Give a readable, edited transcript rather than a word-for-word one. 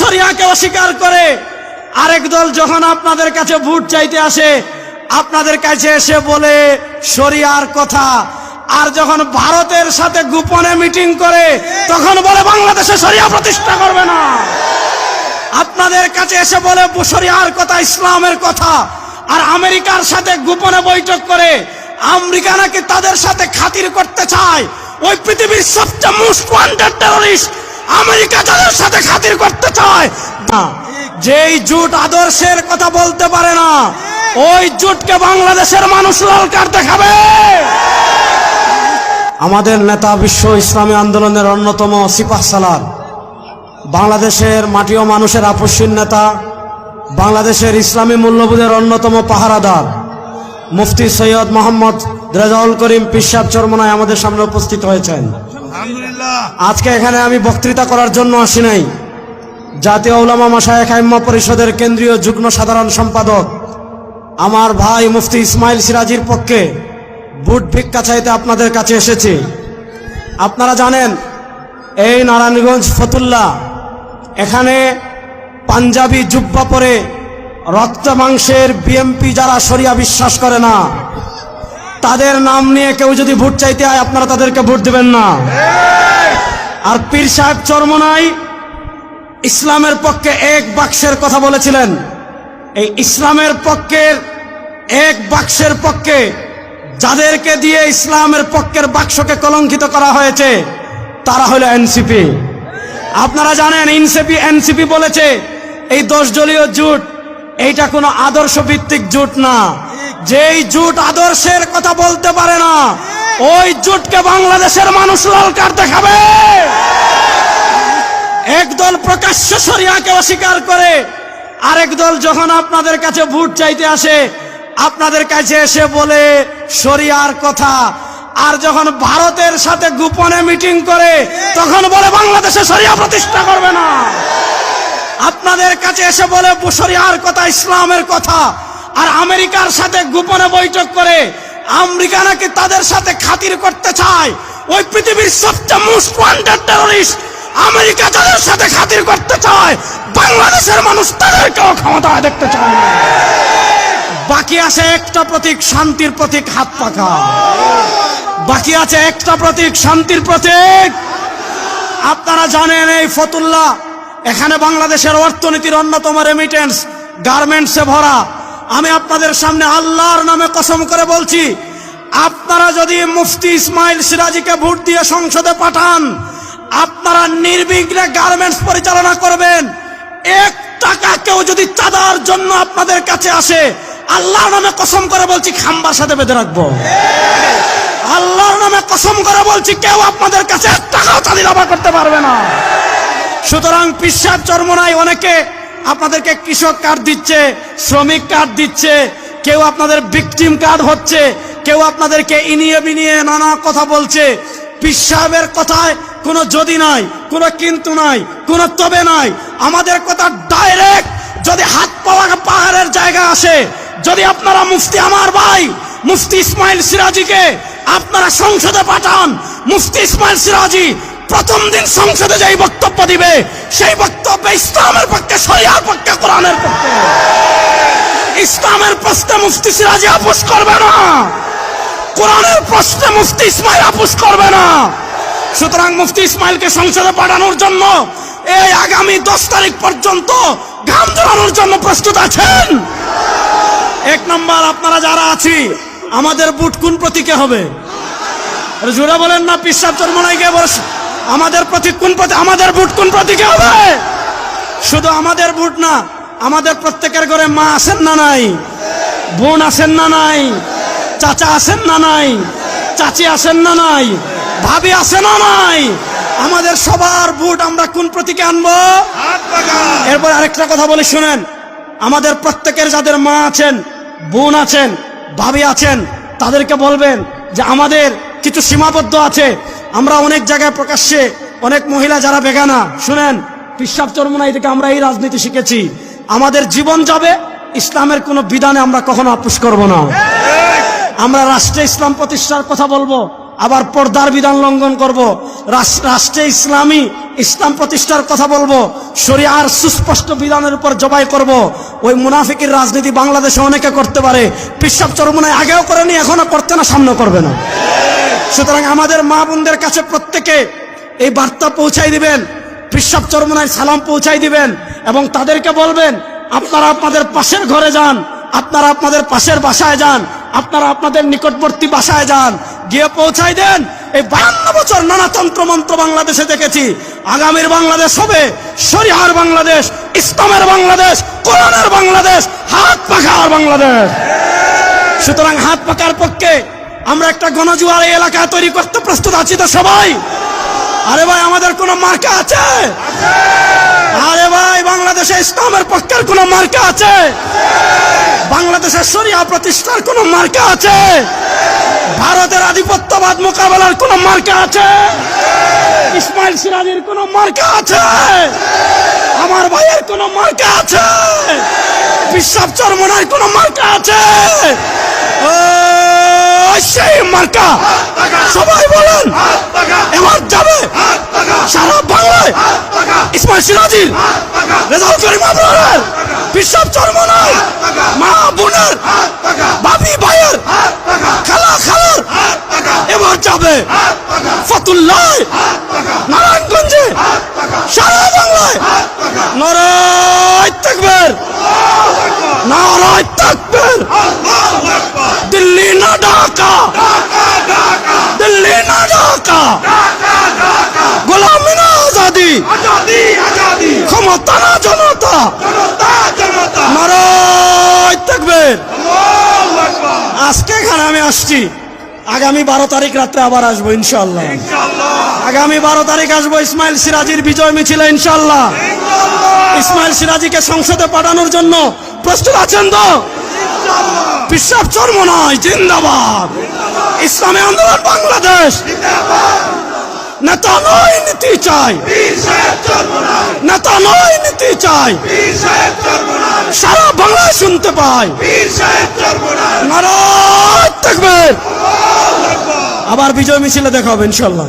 শরিয়াকে অস্বীকার করে, আরেক দল যখন আপনাদের কাছে ভোট চাইতে আসে আপনাদের কাছে এসে বলে শরিয়ার কথা, আর যখন ভারতের সাথে গোপনে মিটিং করে তখন বলে বাংলাদেশে শরিয়া প্রতিষ্ঠা করবে না। আপনাদের কাছে এসে বলে শরিয়ার কথা, ইসলামের কথা, আর আমেরিকার সাথে গোপনে বৈঠক করে আমেরিকা নাকি তাদের সাথে খাতির করতে চায়। ওই পৃথিবীর সবচেয়ে মোস্ট ওয়ান্টেড টেররিস্ট আমেরিকা তাদের সাথে খাতির করতে চায়। যেই জোট আদর্শের কথা বলতে পারে না ওই জোটকে বাংলাদেশের মানুষ লাল কার্ড দেখাবে। আমাদের নেতা বিশ্ব ইসলামী আন্দোলনের অন্যতম সিপাহসালার, বাংলাদেশের মাটি ও মানুষের আপসীন নেতা, বাংলাদেশের ইসলামী মূল্যবোধের অন্যতম পাহারাদার মুফতি সৈয়দ মোহাম্মদ রেজাউল করিম পীর সাহেব চরমনায় আমাদের সামনে উপস্থিত হয়েছেন। আজকে এখানে আমি বক্তৃতা করার জন্য আসি নাই। জাতীয় উলামা মাশায়েখ আইম্মা পরিষদের কেন্দ্রীয় যুগ্ম সাধারণ সম্পাদক আমার ভাই মুফতি ইসমাইল সিরাজির পক্ষে ভোট ভিক্ষা চাইতে আপনাদের কাছে এসেছি। আপনারা জানেন এই নারায়ণগঞ্জ ফতুল্লা, এখানে পাঞ্জাবি জুব্বা পরে রক্ত মাংসের বিএমপি যারা শরিয়া বিশ্বাস করে না তাদের নাম নিয়ে কেউ যদি ভোট চাইতে হয় আপনারা তাদেরকে ভোট দিবেন না। আর পীর সাহেব চরমনাই ইসলামের পক্ষে এক বাক্সের কথা বলেছিলেন। এই ইসলামের পক্ষের এক বাক্সের পক্ষে যাদেরকে দিয়ে ইসলামের পক্ষের বাক্সকে কলঙ্কিত করা হয়েছে তারা হলো এনসিপি। আপনারা জানেন এনসিপি বলেছে এই 10 দলীয় জোট এইটা কোনো আদর্শ ভিত্তিক জোট না। যেই জোট আদর্শের কথা বলতে পারে না ওই জোটকে বাংলাদেশের মানুষ লাল কার্ড দেখাবে। একদল প্রকাশ্য শরিয়াকে অস্বীকার করে, আরেক দল যখন আপনাদের কাছে ভোট চাইতে আসে আপনাদের কাছে এসে বলে শরিয়ার কথা, আর যখন ভারতের সাথে গোপনে মিটিং করে তখন বলে বাংলাদেশে শরিয়া প্রতিষ্ঠা করবে না। আপনাদের কাছে এসে বলে শরিয়ার কথা, ইসলামের কথা, আর আমেরিকার সাথে গোপনে বৈঠক করে আমেরিকা নাকি তাদের সাথে খাতির করতে চায়। ওই পৃথিবীর সবচেয়ে মোস্ট ওয়ান্টেড টেররিস্ট আমেরিকা তাদের সাথে খাতির করতে চায়। বাংলাদেশের মানুষ তাদেরকেও ক্ষমতায় দেখতে চায় না। বাকি আছে একটা প্রতীক, শান্তির প্রতীক, হাত পাখা। বাকি আছে একটা প্রতীক, শান্তির প্রতীক। আপনারা জানেন এই ফতুল্লা, এখানে বাংলাদেশের অর্থনীতির অন্যতম রেমিটেন্স গার্মেন্টসে ভরা। আমি আপনাদের সামনে আল্লাহর নামে কসম করে বলছি, আপনারা যদি মুফতি ইসমাইল সিরাজিকে ভোট দিয়ে সংসদে পাঠান আপনারা নির্বিঘ্নে গার্মেন্টস পরিচালনা করবেন। 1 টাকা কেউ যদি চাঁদার জন্য আপনাদের কাছে আসে আল্লাহর নামে কসম করে বলছি খাম্বার সাথে বেঁধে রাখবো। আল্লাহর নামে কসম করে বলছি কেউ আপনাদের কাছে 1 টাকাও চাঁদি দাবা করতে পারবে না। সুতরাং পীর সাহেব চরমনাই অনেকে আপনাদেরকে কৃষক কার্ড দিচ্ছে, শ্রমিক কার্ড দিচ্ছে, কেউ আপনাদের ভিকটিম কার্ড হচ্ছে, কেউ আপনাদেরকে ইনিয়ে বিনিয়ে নানা কথা বলছে। পীর সাহেবের কথায় কোনো যদি নাই, কোনো কিন্তু নাই, কোনো তবে নাই। আমাদের কথা ডাইরেক্ট। যদি হাত পাওয়া পাহাড়ের জায়গা আসে, যদি আপনারা মুফতি আমার ভাই মুফতি ইসমাইল সিরাজিকে আপনারা সংসদে পাঠান, মুফতি ইসমাইল সিরাজি প্রথম দিন সংসদে যেই বক্তব্য দিবে সেই বক্তব্যে ইসলামের পক্ষে, শরিয়ার পক্ষে, কোরআনের পক্ষে। ইসলামের প্রশ্নে মুফতি সিরাজি আপোষ করবে না, কোরআনের প্রশ্নে মুফতি ইসমাইল আপোষ করবে না। সুতরাং মুফতি ইসমাইলকে সংসদে পাঠানোর জন্য এই আগামী 10 তারিখ পর্যন্ত ঘাম ঝরানোর জন্য প্রস্তুত আছেন? 1 নম্বর, আপনারা যারা আছি আমাদের ভোট কোন প্রতীকে হবে? জোরে বলেন না। পীর সাহেব চরমনাই গিয়ে বস, আমাদের প্রতীক কোন প্রতীক? আমাদের ভোট কোন প্রতীকে হবে? শুধু আমাদের ভোট না, আমাদের প্রত্যেকের ঘরে মা আছেন না নাই, বোন আছেন না নাই, চাচা আছেন না নাই, চাচি আছেন না নাই, ভাবি আছে না নাই। আমাদের সবার ভোট আমরা কোন প্রতীকে আনবো? এরপর আরেকটা কথা বলি শুনেন, আমাদের প্রত্যেকের যাদের মা আছেন, বোন আছেন, ভাবি আছেন, তাদেরকে বলবেন যে আমাদের কিছু সীমাবদ্ধ আছে। আমরা অনেক জায়গায় প্রকাশ্যে অনেক মহিলা যারা বেগানা, শুনেন পীর সাহেব চরমনাই থেকে আমরা এই রাজনীতি শিখেছি। আমাদের জীবন যাবে, ইসলামের কোনো বিধানে আমরা কখনো আপোষ করব না। আমরা রাষ্ট্রে ইসলাম প্রতিষ্ঠার কথা বলবো, আবার পর্দার বিধান লঙ্ঘন করব। রাষ্ট্রে ইসলামী ইসলাম প্রতিষ্ঠার কথা বলবো, শরিয়ার সুস্পষ্ট বিধানের উপর জবাই করব, ওই মুনাফিকের রাজনীতি বাংলাদেশে অনেকে করতে পারে। পিশাব চরমনায় আগেও করেনি, এখনো করতে না, সামনে করবে না। সুতরাং আমাদের মা বোনদের কাছে প্রত্যেকে এই বার্তা পৌঁছাই দিবেন, পিশাব চরমনায় সালাম পৌঁছাই দিবেন এবং তাদেরকে বলবেন আপনারা আপনাদের পাশের ঘরে যান, আপনারা আপনাদের পাশের বাসায় যান, আপনারা আপনাদের নিকটবর্তী বাসায় যান, গিয়ে পৌঁছাই দেন এই 52 বছর নানা তন্ত্র মন্ত্র বাংলাদেশে দেখেছি, আগামীর বাংলাদেশ হবে শরিয়ার বাংলাদেশ, ইসলামের বাংলাদেশ, কোরআনের বাংলাদেশ, হাত পাখার বাংলাদেশ। সুতরাং হাত পাকার পক্ষে আমরা একটা গণজুয়ার এই এলাকায় তৈরি করতে প্রস্তুত আছি তো সবাই? আরে ভাই আমাদের কোনো মার্কা আছে? আরে ভাই বাংলাদেশে ইসলামের পক্ষের কোনো মার্কা আছে? বাংলাদেশের শরিয়া প্রতিষ্ঠার কোনো মার্কা আছে? ভারতের আধিপত্যবাদ মোকাবেলার কোনো মার্কা আছে? ইসমাইল সিরাজের কোনো মার্কা আছে? আমার ভাইয়ের কোনো মার্কা আছে? পিশাব চরমনার কোনো মার্কা আছে? সেই মার্কা সবাই বলেন এবার যাবে সারা বাংলায়। ইসমাইল সিরাজির, রেজাউল করিম আবরারের, পিশাব চরমনার, মা বোনের, ভাবি ভাইয়ের, খালা খালার এবার যাবে ফতুল্লাহ, নারায়ণগঞ্জে, সারা বাংলায়। নারায়ে তাকবীর, নারায়ে তাকবীর। দিল্লি না ঢাকা, দিল্লি না ঢাকা, গোলামি না আজাদি, ক্ষমতা না জনতা। নারায়ে তাকবীর। আজকে এখানে আমি আসছি, আগামী 12 তারিখ রাত্রে আবার আসবো ইনশাআল্লাহ। আগামী 12 তারিখ আসবো ইসমাইল সিরাজির বিজয় মিছিলে ইনশাআল্লাহ। ইসমাইল সিরাজিকে সংসদে পাঠানোর জন্য প্রস্তুত আছেন তো? পিশাব চরমনাই জিন্দাবাদ, ইসলামী আন্দোলন বাংলাদেশ। নেতা নয় নীতি চাই, নেতা নয় নীতি চাই, সারা বাংলায় শুনতে পাই। নারায়ে তাকবীর। আবার বিজয় মিছিলে দেখা হবে ইনশাআল্লাহ।